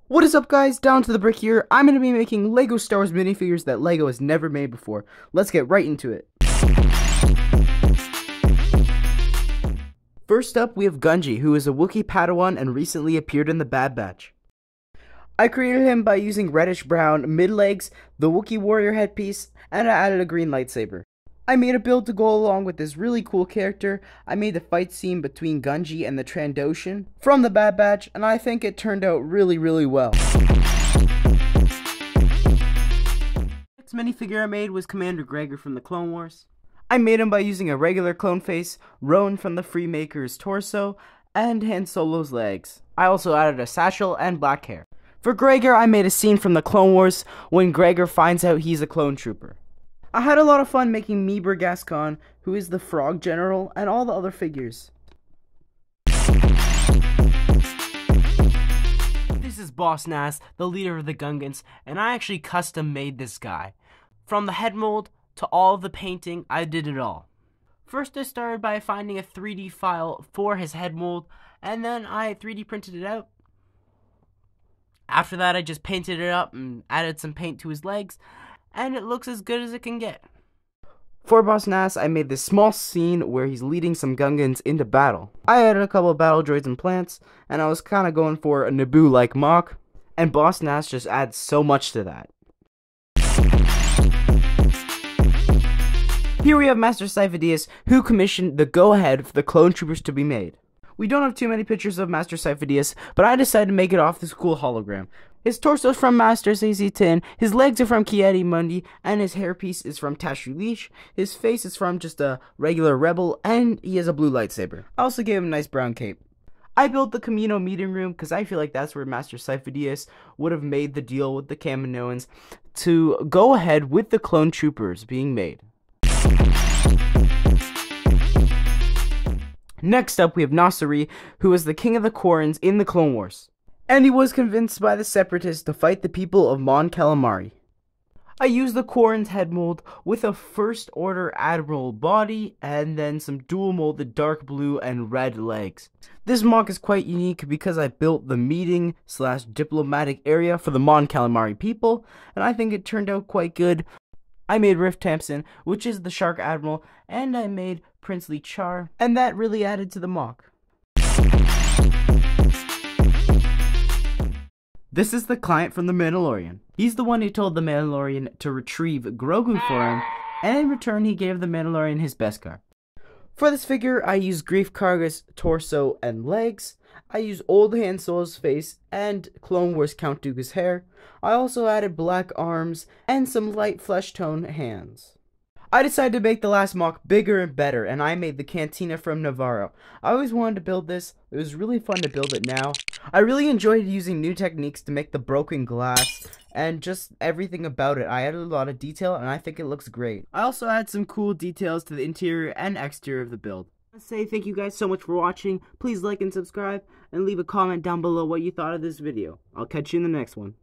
What is up, guys? Down to the brick here. I'm going to be making Lego Star Wars minifigures that Lego has never made before. Let's get right into it. First up, we have Gunji, who is a Wookiee Padawan and recently appeared in the Bad Batch. I created him by using reddish-brown mid-legs, the Wookiee warrior headpiece, and I added a green lightsaber. I made a build to go along with this really cool character. I made the fight scene between Gunji and the Trandoshan from the Bad Batch, and I think it turned out really well. Next minifigure I made was Commander Gregor from the Clone Wars. I made him by using a regular clone face, Roan from the Freemaker's torso, and Han Solo's legs. I also added a satchel and black hair. For Gregor, I made a scene from the Clone Wars when Gregor finds out he's a clone trooper. I had a lot of fun making Meeber Gascon, who is the Frog General, and all the other figures. This is Boss Nass, the leader of the Gungans, and I actually custom made this guy. From the head mold to all of the painting, I did it all. First I started by finding a 3D file for his head mold, and then I 3D printed it out. After that I just painted it up and added some paint to his legs, and it looks as good as it can get. For Boss Nass, I made this small scene where he's leading some Gungans into battle. I added a couple of battle droids and plants, and I was kind of going for a Naboo-like mock, and Boss Nass just adds so much to that. Here we have Master Sifo-Dyas, who commissioned the go-ahead for the clone troopers to be made. We don't have too many pictures of Master Sifo-Dyas, but I decided to make it off this cool hologram. His torso is from Master CC10, his legs are from Ki-Adi-Mundi, and his hairpiece is from Tashu Leash. His face is from just a regular rebel, and he has a blue lightsaber. I also gave him a nice brown cape. I built the Kamino meeting room because I feel like that's where Master Sifo-Dyas would have made the deal with the Kaminoans to go ahead with the clone troopers being made. Next up, we have Nasari, who is the king of the Quarrens in the Clone Wars. And he was convinced by the Separatists to fight the people of Mon Calamari. I used the Quarren's head mold with a First Order Admiral body, and then some dual molded dark blue and red legs. This mock is quite unique because I built the meeting/diplomatic area for the Mon Calamari people, and I think it turned out quite good. I made Riff Tamsin, which is the Shark Admiral, and I made Princely Char, and that really added to the mock. This is the client from the Mandalorian. He's the one who told the Mandalorian to retrieve Grogu for him, and in return he gave the Mandalorian his Beskar. For this figure, I used Grief Karga's torso and legs. I used old Han Solo's face and Clone Wars Count Dooku's hair. I also added black arms and some light flesh tone hands. I decided to make the last mock bigger and better, and I made the Cantina from Navarro. I always wanted to build this. It was really fun to build it now. I really enjoyed using new techniques to make the broken glass and just everything about it. I added a lot of detail, and I think it looks great. I also added some cool details to the interior and exterior of the build. I say thank you guys so much for watching. Please like and subscribe, and leave a comment down below what you thought of this video. I'll catch you in the next one.